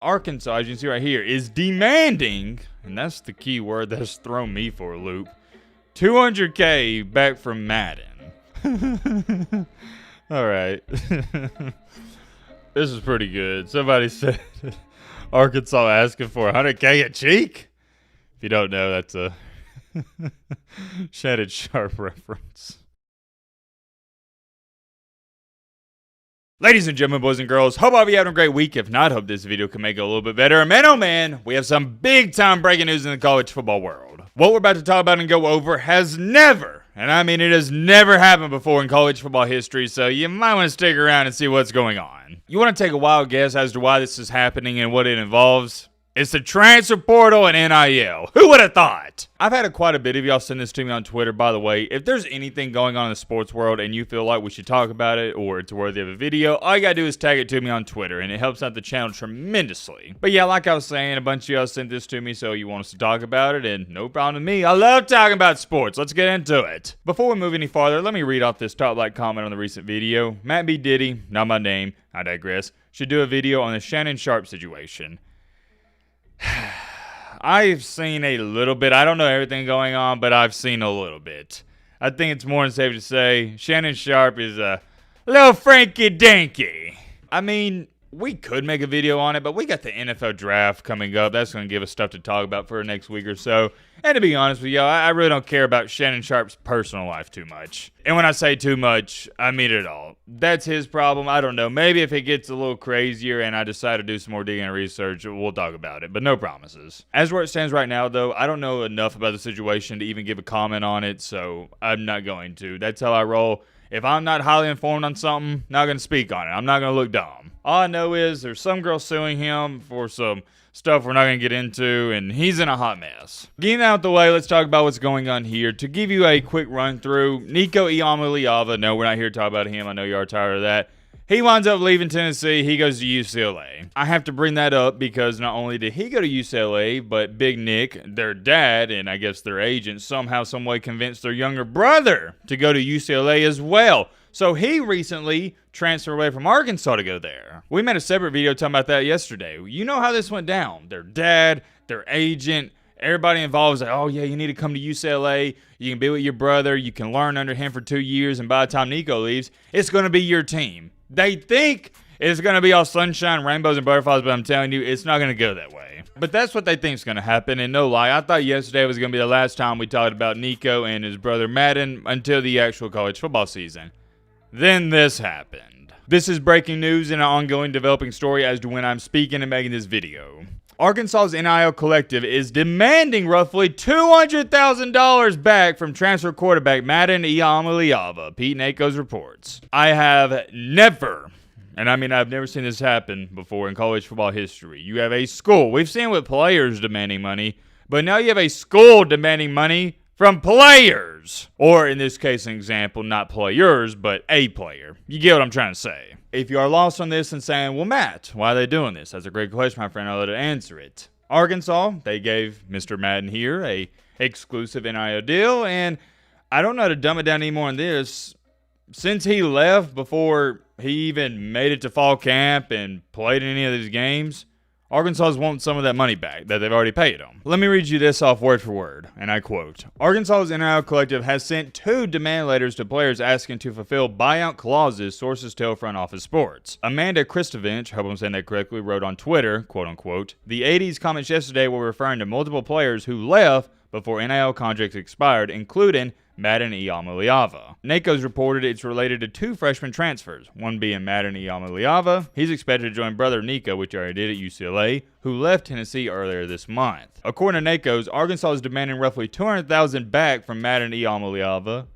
Arkansas, as you can see right here, is demanding, and that's the key word that has thrown me for a loop, $200K back from Madden. All right. This is pretty good. Somebody said Arkansas asking for $100K a cheek. If you don't know, that's a Shannon Sharp reference. Ladies and gentlemen, boys and girls, hope all of you having a great week. If not, hope this video can make it a little bit better. Man, oh man, we have some big time breaking news in the college football world. What we're about to talk about and go over has never, and I mean it has never happened before in college football history, so you might want to stick around and see what's going on. You want to take a wild guess as to why this is happening and what it involves? It's the transfer portal and NIL. Who would have thought? I've had quite a bit of y'all send this to me on Twitter. By the way, if there's anything going on in the sports world and you feel like we should talk about it or it's worthy of a video, all you gotta do is tag it to me on Twitter and it helps out the channel tremendously. But yeah, like I was saying, a bunch of y'all sent this to me so you want us to talk about it, and no problem with me. I love talking about sports. Let's get into it. Before we move any farther, let me read off this top like comment on the recent video. Matt B. Diddy, not my name, I digress, should do a video on the Shannon Sharp situation. I've seen a little bit. I don't know everything going on, but I've seen a little bit. I think it's more than safe to say Shannon Sharp is a little Frankie Danky. I mean, we could make a video on it, but we got the NFL draft coming up. That's going to give us stuff to talk about for the next week or so. And to be honest with y'all, I really don't care about Shannon Sharp's personal life too much. And when I say too much, I mean it all. That's his problem. I don't know. Maybe if it gets a little crazier and I decide to do some more digging and research, we'll talk about it. But no promises. As where it stands right now, though, I don't know enough about the situation to even give a comment on it, so I'm not going to. That's how I roll. If I'm not highly informed on something, not going to speak on it. I'm not going to look dumb. All I know is there's some girl suing him for some stuff we're not going to get into, and he's in a hot mess. Getting out the way, let's talk about what's going on here. To give you a quick run through, Nico Iamaleava, no, we're not here to talk about him. I know you are tired of that. He winds up leaving Tennessee. He goes to UCLA. I have to bring that up because not only did he go to UCLA, but Big Nick, their dad, and I guess their agent, somehow, someway convinced their younger brother to go to UCLA as well. So he recently transferred away from Arkansas to go there. We made a separate video talking about that yesterday. You know how this went down. Their dad, their agent, everybody involved was like, oh yeah, you need to come to UCLA. You can be with your brother. You can learn under him for 2 years. And by the time Nico leaves, it's going to be your team. They think it's going to be all sunshine, rainbows, and butterflies, but I'm telling you, it's not going to go that way. But that's what they think is going to happen, and no lie, I thought yesterday was going to be the last time we talked about Nico and his brother Madden until the actual college football season. Then this happened. This is breaking news and an ongoing developing story as to when I'm speaking and making this video. Arkansas's NIL collective is demanding roughly $200,000 back from transfer quarterback Madden Iamaleava, Pete Nako's reports. I have never, and I mean I've never seen this happen before in college football history. You have a school, we've seen with players demanding money, but now you have a school demanding money from players. Or in this case, an example, not players, but a player. You get what I'm trying to say. If you are lost on this and saying, well, Matt, why are they doing this? That's a great question, my friend. I'll let it answer it. Arkansas, they gave Mr. Madden here a exclusive NIL deal, and I don't know how to dumb it down any more than this. Since he left before he even made it to fall camp and played in any of these games, Arkansas wants some of that money back that they've already paid him. Let me read you this off word for word, and I quote, Arkansas's NIL collective has sent 2 demand letters to players asking to fulfill buyout clauses, sources tell Front Office Sports. Amanda Kristovich, hope I'm saying that correctly, wrote on Twitter, quote unquote, the 80s comments yesterday were referring to multiple players who left before NIL contracts expired, including Madden Iamaleava. Nako's reported it's related to 2 freshman transfers, one being Madden Iamaleava. He's expected to join brother Nico, which already did at UCLA, who left Tennessee earlier this month. According to Nako's, Arkansas is demanding roughly $200,000 back from Madden Iamaleava.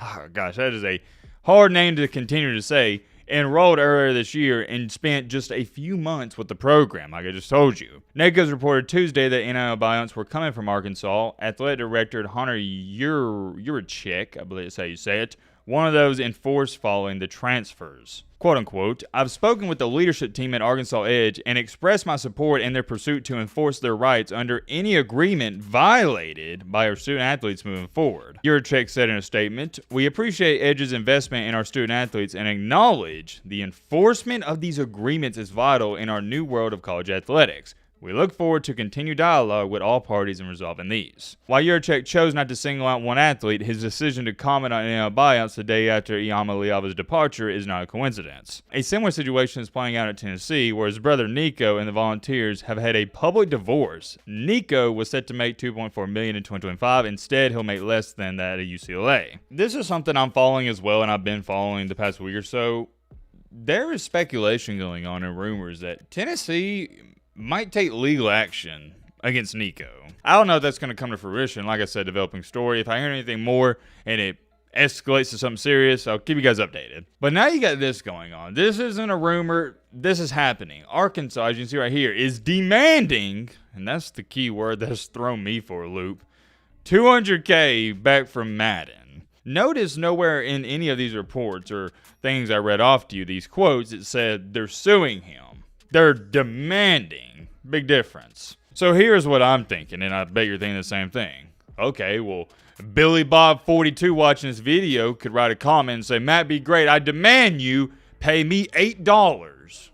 Oh gosh, that is a hard name to continue to say. Enrolled earlier this year and spent just a few months with the program, like I just told you. Nako's reported Tuesday that NIL buyouts were coming from Arkansas. Athletic director Hunter Yurchek, I believe that's how you say it, one of those enforced following the transfers. Quote unquote, I've spoken with the leadership team at Arkansas Edge and expressed my support in their pursuit to enforce their rights under any agreement violated by our student athletes moving forward. Yurachek said in a statement, we appreciate Edge's investment in our student athletes and acknowledge the enforcement of these agreements is vital in our new world of college athletics. We look forward to continued dialogue with all parties in resolving these. While Yurachek chose not to single out one athlete, his decision to comment on any buyouts the day after Iamaleava's departure is not a coincidence. A similar situation is playing out at Tennessee, where his brother Nico and the Volunteers have had a public divorce. Nico was set to make $2.4 million in 2025. Instead, he'll make less than that at UCLA. This is something I'm following as well, and I've been following the past week or so. There is speculation going on and rumors that Tennessee might take legal action against Nico. I don't know if that's going to come to fruition. Like I said, developing story. If I hear anything more and it escalates to something serious, I'll keep you guys updated. But now you got this going on. This isn't a rumor. This is happening. Arkansas, as you can see right here, is demanding, and that's the key word that has thrown me for a loop, $200K back from Madden. Notice nowhere in any of these reports or things I read off to you, these quotes, it said they're suing him. They're demanding. Big difference. So here's what I'm thinking, and I bet you're thinking the same thing. Okay, well, Billy Bob 42 watching this video could write a comment and say, Matt, be great. I demand you pay me $8.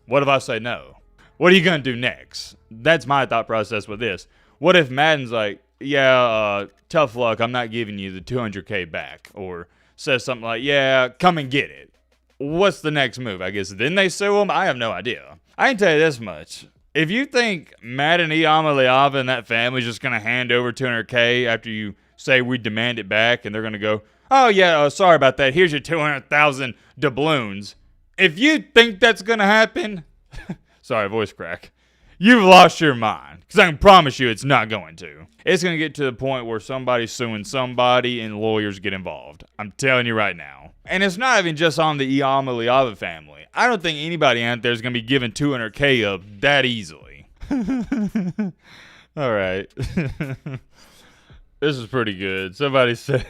What if I say no? What are you going to do next? That's my thought process with this. What if Madden's like, yeah, tough luck. I'm not giving you the $200K back. Or says something like, yeah, come and get it. What's the next move? I guess then they sue him? I have no idea. I can tell you this much. If you think Madden Iamaleava and that family's just going to hand over $200K after you say we demand it back, and they're going to go, oh yeah, sorry about that. Here's your 200,000 doubloons. If you think that's going to happen, sorry, voice crack, you've lost your mind. Because I can promise you it's not going to. It's going to get to the point where somebody's suing somebody and lawyers get involved. I'm telling you right now. And it's not even just on the Iamaleava family. I don't think anybody out there is going to be giving $200K up that easily. All right. This is pretty good. Somebody said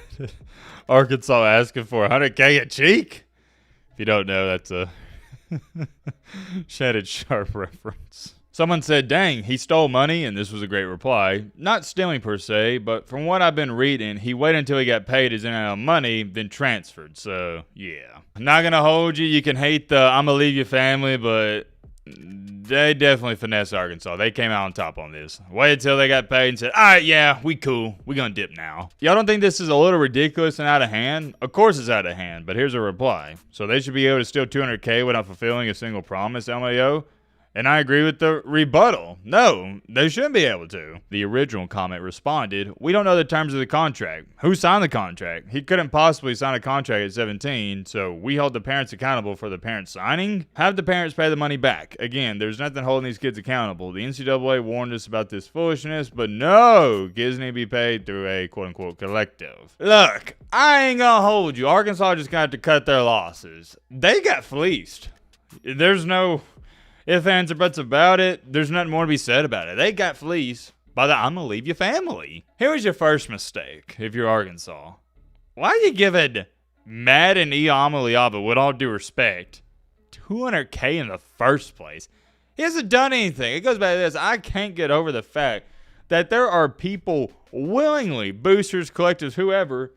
Arkansas asking for $100K a cheek. If you don't know, that's a Shannon Sharp reference. Someone said, dang, he stole money, and this was a great reply. Not stealing per se, but from what I've been reading, he waited until he got paid his NIL money, then transferred, so yeah. I'm not going to hold you. You can hate the Iamaleava family, but they definitely finessed Arkansas. They came out on top on this. Waited until they got paid and said, all right, yeah, we cool. We going to dip now. Y'all don't think this is a little ridiculous and out of hand? Of course it's out of hand, but here's a reply. So they should be able to steal $200K without fulfilling a single promise, LMAO? And I agree with the rebuttal. No, they shouldn't be able to. The original comment responded, we don't know the terms of the contract. Who signed the contract? He couldn't possibly sign a contract at 17, so we hold the parents accountable for the parents signing. Have the parents pay the money back. Again, there's nothing holding these kids accountable. The NCAA warned us about this foolishness, but no, kids need to be paid through a quote-unquote collective. Look, I ain't gonna hold you. Arkansas just got to cut their losses. They got fleeced. There's no if, ands, or buts about it. There's nothing more to be said about it. They got fleeced by the Iamaleava family. Here was your first mistake if you're Arkansas. Why are you giving Madden Iamaleava, with all due respect, $200K in the first place? He hasn't done anything. It goes back to this. I can't get over the fact that there are people willingly, boosters, collectives, whoever,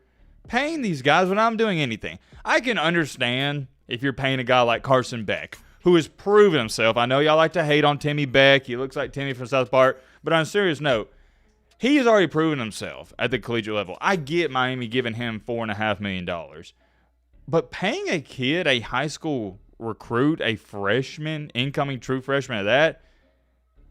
paying these guys when I'm doing anything. I can understand if you're paying a guy like Carson Beck, who has proven himself. I know y'all like to hate on Timmy Beck. He looks like Timmy from South Park. But on a serious note, he has already proven himself at the collegiate level. I get Miami giving him $4.5 million. But paying a kid, a high school recruit, a freshman, incoming true freshman at that,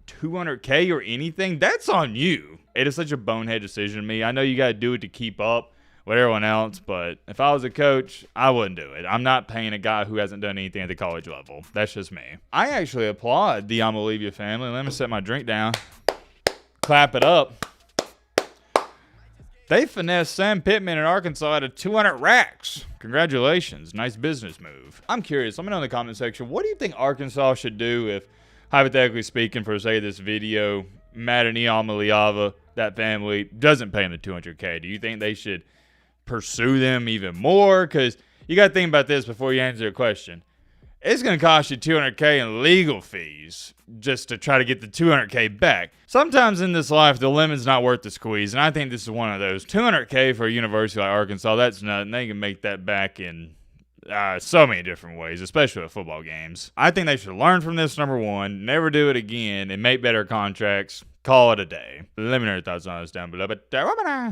$200K or anything, that's on you. It is such a bonehead decision to me. I know you got to do it to keep up with everyone else, but if I was a coach, I wouldn't do it. I'm not paying a guy who hasn't done anything at the college level. That's just me. I actually applaud the Iamaleava family. Let me set my drink down. Clap it up. They finessed Sam Pittman in Arkansas out of 200 racks. Congratulations. Nice business move. I'm curious. Let me know in the comment section, what do you think Arkansas should do if, hypothetically speaking, for say this video, Madden Iamaleava, that family, doesn't pay him the $200K? Do you think they should pursue them even more? Because you got to think about this before you answer a question. It's going to cost you $200K in legal fees just to try to get the $200K back. Sometimes in this life, the lemon's not worth the squeeze, and I think this is one of those. $200K for a university like Arkansas, that's nothing. They can make that back in so many different ways, especially with football games. I think they should learn from this, number one, never do it again, and make better contracts. Call it a day. Let me know your thoughts on this down below. But